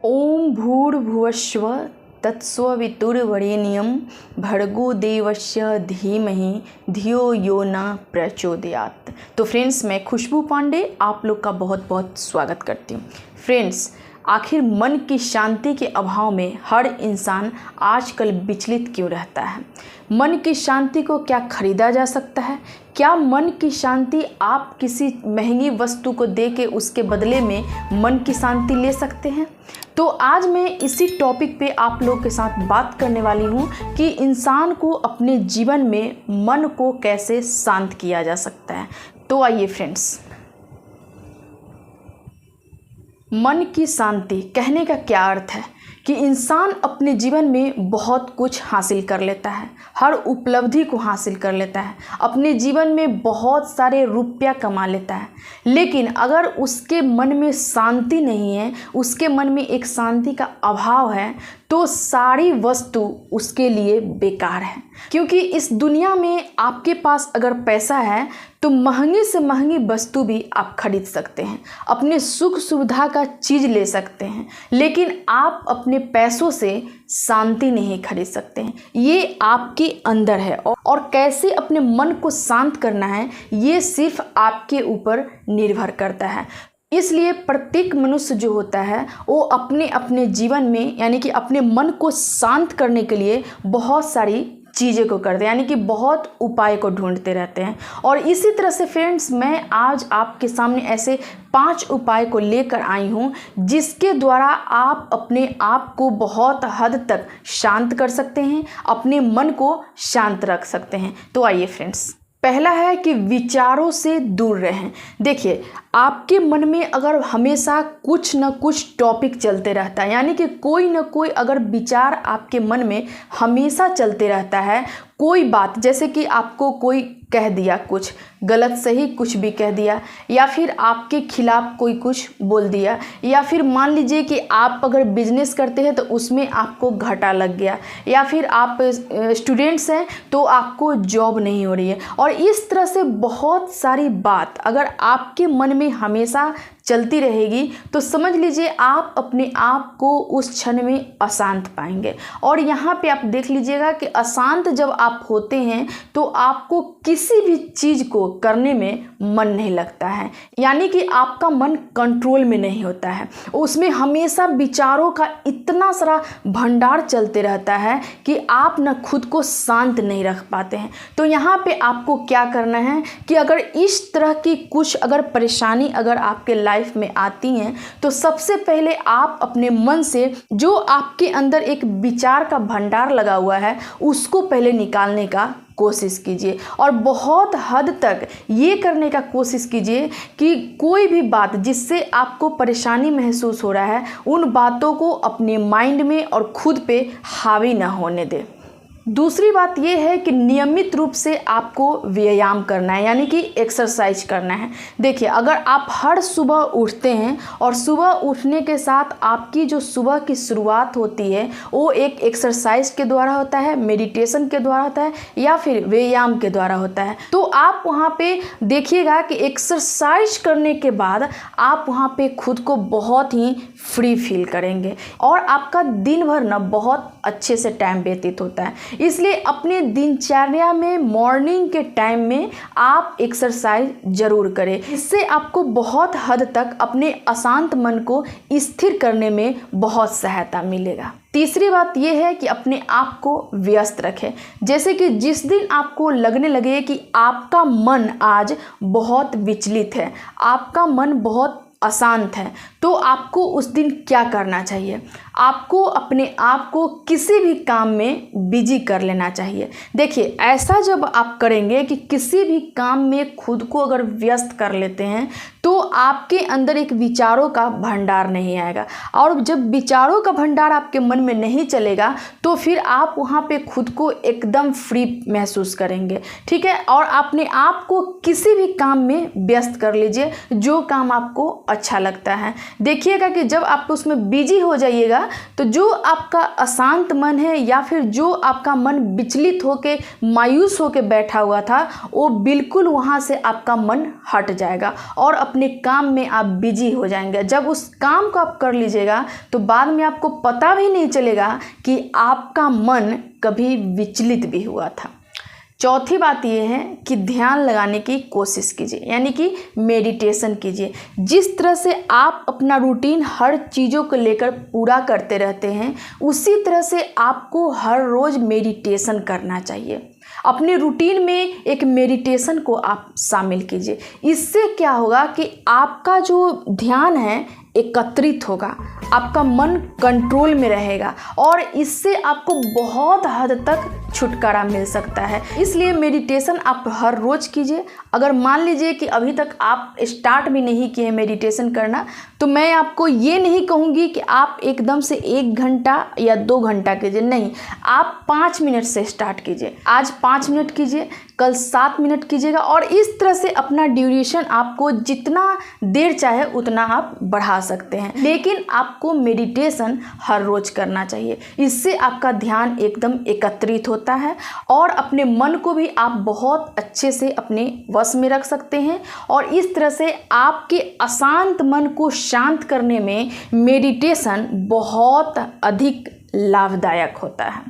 ओम भूर्भुवस्सुः तत्सवितुर्वरेण्यं भर्गो देवस्य धीमहि धियो यो न प्रचोदयात्। तो फ्रेंड्स, मैं खुशबू पांडे आप लोग का बहुत बहुत स्वागत करती हूँ। फ्रेंड्स, आखिर मन की शांति के अभाव में हर इंसान आजकल विचलित क्यों रहता है? मन की शांति को क्या खरीदा जा सकता है? क्या मन की शांति आप किसी महंगी वस्तु को दे के उसके बदले में मन की शांति ले सकते हैं? तो आज मैं इसी टॉपिक पे आप लोग के साथ बात करने वाली हूँ कि इंसान को अपने जीवन में मन को कैसे शांत किया जा सकता है। तो आइए फ्रेंड्स, मन की शांति कहने का क्या अर्थ है कि इंसान अपने जीवन में बहुत कुछ हासिल कर लेता है, हर उपलब्धि को हासिल कर लेता है, अपने जीवन में बहुत सारे रुपया कमा लेता है, लेकिन अगर उसके मन में शांति नहीं है, उसके मन में एक शांति का अभाव है, तो सारी वस्तु उसके लिए बेकार है। क्योंकि इस दुनिया में आपके पास अगर पैसा है तो महंगी से महंगी वस्तु भी आप खरीद सकते हैं, अपने सुख सुविधा का चीज़ ले सकते हैं, लेकिन आप अपने पैसों से शांति नहीं खरीद सकते हैं। ये आपके अंदर है और कैसे अपने मन को शांत करना है ये सिर्फ आपके ऊपर निर्भर करता है। इसलिए प्रत्येक मनुष्य जो होता है वो अपने अपने जीवन में यानी कि अपने मन को शांत करने के लिए बहुत सारी चीज़ें को करते हैं, यानी कि बहुत उपाय को ढूंढते रहते हैं। और इसी तरह से फ्रेंड्स, मैं आज आपके सामने ऐसे 5 उपाय को लेकर आई हूँ जिसके द्वारा आप अपने आप को बहुत हद तक शांत कर सकते हैं, अपने मन को शांत रख सकते हैं। तो आइए फ्रेंड्स, पहला है कि विचारों से दूर रहें। देखिए, आपके मन में अगर हमेशा कुछ न कुछ टॉपिक चलते रहता है, यानी कि कोई न कोई अगर विचार आपके मन में हमेशा चलते रहता है, कोई बात जैसे कि आपको कोई कह दिया, कुछ गलत सही कुछ भी कह दिया, या फिर आपके खिलाफ कोई कुछ बोल दिया, या फिर मान लीजिए कि आप अगर बिजनेस करते हैं तो उसमें आपको घाटा लग गया, या फिर आप स्टूडेंट्स हैं तो आपको जॉब नहीं हो रही है, और इस तरह से बहुत सारी बात अगर आपके मन में हमेशा चलती रहेगी तो समझ लीजिए आप अपने आप को उस क्षण में अशांत पाएंगे। और यहाँ पे आप देख लीजिएगा कि अशांत जब आप होते हैं तो आपको किसी भी चीज़ को करने में मन नहीं लगता है, यानी कि आपका मन कंट्रोल में नहीं होता है, उसमें हमेशा विचारों का इतना सारा भंडार चलते रहता है कि आप न खुद को शांत नहीं रख पाते हैं। तो यहाँ पे आपको क्या करना है कि अगर इस तरह की कुछ अगर परेशानी अगर आपके लाइफ में आती हैं तो सबसे पहले आप अपने मन से जो आपके अंदर एक विचार का भंडार लगा हुआ है उसको पहले निकालने का कोशिश कीजिए, और बहुत हद तक ये करने का कोशिश कीजिए कि कोई भी बात जिससे आपको परेशानी महसूस हो रहा है उन बातों को अपने माइंड में और खुद पे हावी ना होने दें। दूसरी बात यह है कि नियमित रूप से आपको व्यायाम करना है, यानी कि एक्सरसाइज करना है। देखिए, अगर आप हर सुबह उठते हैं और सुबह उठने के साथ आपकी जो सुबह की शुरुआत होती है वो एक एक्सरसाइज के द्वारा होता है, मेडिटेशन के द्वारा होता है, या फिर व्यायाम के द्वारा होता है, तो आप वहाँ पे देखिएगा कि एक्सरसाइज करने के बाद आप वहाँ पे खुद को बहुत ही फ्री फील करेंगे और आपका दिन भर ना बहुत अच्छे से टाइम व्यतीत होता है। इसलिए अपने दिनचर्या में मॉर्निंग के टाइम में आप एक्सरसाइज जरूर करें, इससे आपको बहुत हद तक अपने अशांत मन को स्थिर करने में बहुत सहायता मिलेगा। तीसरी बात यह है कि अपने आप को व्यस्त रखें। जैसे कि जिस दिन आपको लगने लगे कि आपका मन आज बहुत विचलित है, आपका मन बहुत अशांत है, तो आपको उस दिन क्या करना चाहिए? आपको अपने आप को किसी भी काम में बिजी कर लेना चाहिए। देखिए, ऐसा जब आप करेंगे कि किसी भी काम में खुद को अगर व्यस्त कर लेते हैं तो आपके अंदर एक विचारों का भंडार नहीं आएगा, और जब विचारों का भंडार आपके मन में नहीं चलेगा तो फिर आप वहाँ पे खुद को एकदम फ्री महसूस करेंगे। ठीक है, और अपने आप को किसी भी काम में व्यस्त कर लीजिए जो काम आपको अच्छा लगता है। देखिएगा कि जब आप उसमें बिजी हो जाइएगा तो जो आपका अशांत मन है या फिर जो आपका मन विचलित होके मायूस होके बैठा हुआ था वो बिल्कुल वहाँ से आपका मन हट जाएगा और अपने काम में आप बिजी हो जाएंगे। जब उस काम को आप कर लीजिएगा तो बाद में आपको पता भी नहीं चलेगा कि आपका मन कभी विचलित भी हुआ था। चौथी बात यह है कि ध्यान लगाने की कोशिश कीजिए, यानी कि मेडिटेशन कीजिए। जिस तरह से आप अपना रूटीन हर चीज़ों को लेकर पूरा करते रहते हैं उसी तरह से आपको हर रोज़ मेडिटेशन करना चाहिए। अपने रूटीन में एक मेडिटेशन को आप शामिल कीजिए। इससे क्या होगा कि आपका जो ध्यान है एकत्रित होगा, आपका मन कंट्रोल में रहेगा और इससे आपको बहुत हद तक छुटकारा मिल सकता है। इसलिए मेडिटेशन आप हर रोज़ कीजिए। अगर मान लीजिए कि अभी तक आप स्टार्ट भी नहीं किए मेडिटेशन करना तो मैं आपको ये नहीं कहूँगी कि आप एकदम से 1 घंटा या 2 घंटा कीजिए, नहीं, आप 5 मिनट से स्टार्ट कीजिए। आज 5 मिनट कीजिए, कल 7 मिनट कीजिएगा और इस तरह से अपना ड्यूरेशन आपको जितना देर चाहे उतना आप बढ़ा सकते हैं। लेकिन आपको मेडिटेशन हर रोज़ करना चाहिए। इससे आपका ध्यान एकदम एकत्रित होता है और अपने मन को भी आप बहुत अच्छे से अपने वश में रख सकते हैं और इस तरह से आपके अशांत मन को शांत करने में मेडिटेशन बहुत अधिक लाभदायक होता है।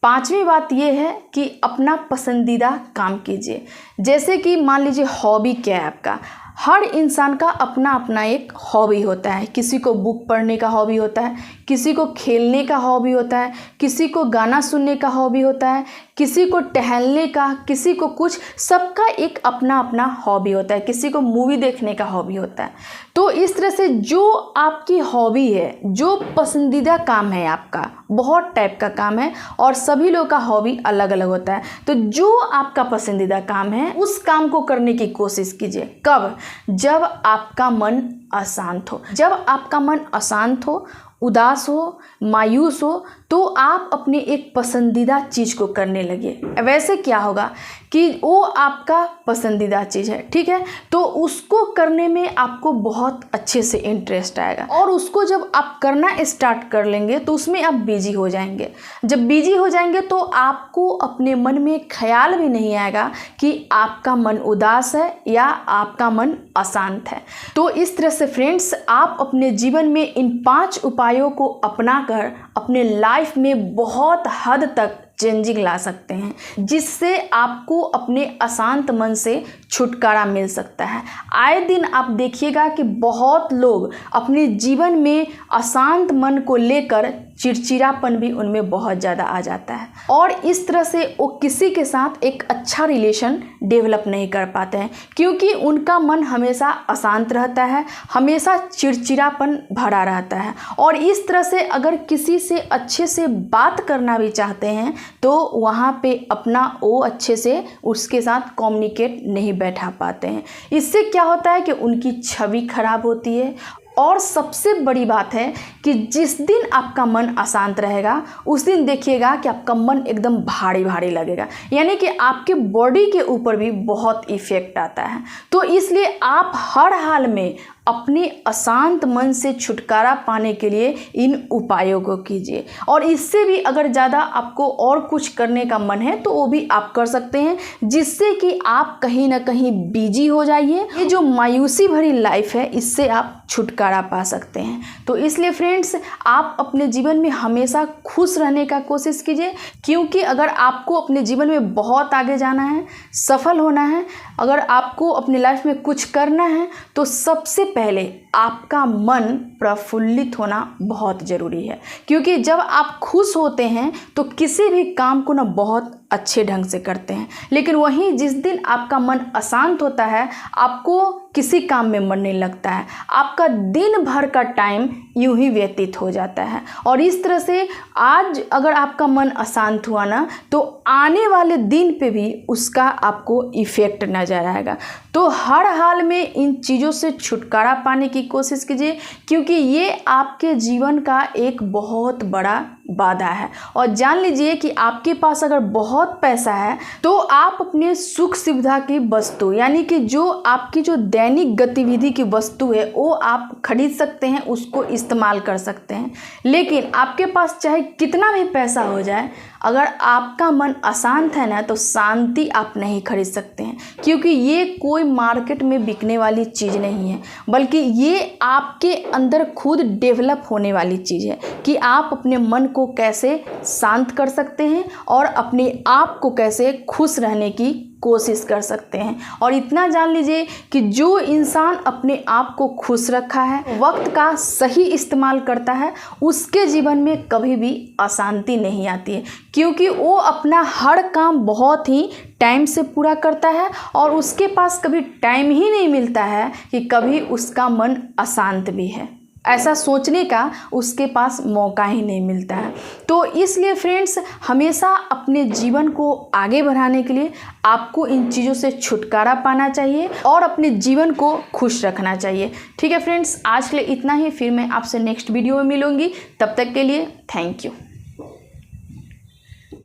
5वीं बात यह है कि अपना पसंदीदा काम कीजिए। जैसे कि मान लीजिए हॉबी क्या है आपका। हर इंसान का अपना अपना एक हॉबी होता है। किसी को बुक पढ़ने का हॉबी होता है, किसी को खेलने का हॉबी होता है, किसी को गाना सुनने का हॉबी होता है, किसी को टहलने का, किसी को कुछ, सबका एक अपना अपना हॉबी होता है। किसी को मूवी देखने का हॉबी होता है। तो इस तरह से जो आपकी हॉबी है, जो पसंदीदा काम है आपका, बहुत टाइप का काम है और सभी लोग का हॉबी अलग अलग होता है। तो जो आपका पसंदीदा काम है उस काम को करने की कोशिश कीजिए। कब? जब आपका मन अशांत हो। जब आपका मन अशांत हो, उदास हो, मायूस हो तो आप अपने एक पसंदीदा चीज़ को करने लगिए। वैसे क्या होगा कि वो आपका पसंदीदा चीज़ है, ठीक है, तो उसको करने में आपको बहुत अच्छे से इंटरेस्ट आएगा और उसको जब आप करना स्टार्ट कर लेंगे तो उसमें आप बिजी हो जाएंगे। जब बिजी हो जाएंगे तो आपको अपने मन में ख्याल भी नहीं आएगा कि आपका मन उदास है या आपका मन अशांत है। तो इस तरह से फ्रेंड्स, आप अपने जीवन में इन 5 उपायों को अपनाकर अपने लाइफ में बहुत हद तक चेंजिंग ला सकते हैं, जिससे आपको अपने अशांत मन से छुटकारा मिल सकता है। आए दिन आप देखिएगा कि बहुत लोग अपने जीवन में अशांत मन को लेकर चिड़चिड़ापन भी उनमें बहुत ज़्यादा आ जाता है और इस तरह से वो किसी के साथ एक अच्छा रिलेशन डेवलप नहीं कर पाते हैं, क्योंकि उनका मन हमेशा अशांत रहता है, हमेशा चिड़चिड़ापन भरा रहता है। और इस तरह से अगर किसी से अच्छे से बात करना भी चाहते हैं तो वहाँ पे अपना वो अच्छे से उसके साथ कम्युनिकेट नहीं बैठा पाते हैं। इससे क्या होता है कि उनकी छवि खराब होती है। और सबसे बड़ी बात है कि जिस दिन आपका मन अशांत रहेगा उस दिन देखिएगा कि आपका मन एकदम भारी भारी लगेगा, यानी कि आपके बॉडी के ऊपर भी बहुत इफ़ेक्ट आता है। तो इसलिए आप हर हाल में अपने अशांत मन से छुटकारा पाने के लिए इन उपायों को कीजिए। और इससे भी अगर ज़्यादा आपको और कुछ करने का मन है तो वो भी आप कर सकते हैं, जिससे कि आप कहीं ना कहीं बिजी हो जाइए। ये जो मायूसी भरी लाइफ है इससे आप छुटकारा पा सकते हैं। तो इसलिए फ्रेंड्स, आप अपने जीवन में हमेशा खुश रहने का कोशिश कीजिए, क्योंकि अगर आपको अपने जीवन में बहुत आगे जाना है, सफल होना है, अगर आपको अपनी लाइफ में कुछ करना है तो सबसे पहले आपका मन प्रफुल्लित होना बहुत ज़रूरी है। क्योंकि जब आप खुश होते हैं तो किसी भी काम को ना बहुत अच्छे ढंग से करते हैं, लेकिन वहीं जिस दिन आपका मन अशांत होता है आपको किसी काम में मन नहीं लगता है, आपका दिन भर का टाइम यूं ही व्यतीत हो जाता है। और इस तरह से आज अगर आपका मन अशांत हुआ ना तो आने वाले दिन पे भी उसका आपको इफ़ेक्ट नज़र आएगा। तो हर हाल में इन चीज़ों से छुटकारा पाने की कोशिश कीजिए, क्योंकि ये आपके जीवन का एक बहुत बड़ा बाधा है। और जान लीजिए कि आपके पास अगर बहुत पैसा है तो आप अपने सुख सुविधा की वस्तु यानी कि जो आपकी जो दैनिक गतिविधि की वस्तु है वो आप खरीद सकते हैं, उसको इस्तेमाल कर सकते हैं। लेकिन आपके पास चाहे कितना भी पैसा हो जाए, अगर आपका मन अशांत है ना तो शांति आप नहीं खरीद सकते हैं, क्योंकि ये कोई मार्केट में बिकने वाली चीज़ नहीं है, बल्कि ये आपके अंदर खुद डेवलप होने वाली चीज़ है कि आप अपने मन को कैसे शांत कर सकते हैं और अपने आप को कैसे खुश रहने की कोशिश कर सकते हैं। और इतना जान लीजिए कि जो इंसान अपने आप को खुश रखा है, वक्त का सही इस्तेमाल करता है, उसके जीवन में कभी भी अशांति नहीं आती है, क्योंकि वो अपना हर काम बहुत ही टाइम से पूरा करता है और उसके पास कभी टाइम ही नहीं मिलता है कि कभी उसका मन अशांत भी है। ऐसा सोचने का उसके पास मौका ही नहीं मिलता है। तो इसलिए फ्रेंड्स, हमेशा अपने जीवन को आगे बढ़ाने के लिए आपको इन चीज़ों से छुटकारा पाना चाहिए और अपने जीवन को खुश रखना चाहिए। ठीक है फ्रेंड्स, आज के लिए इतना ही। फिर मैं आपसे नेक्स्ट वीडियो में मिलूंगी। तब तक के लिए थैंक यू।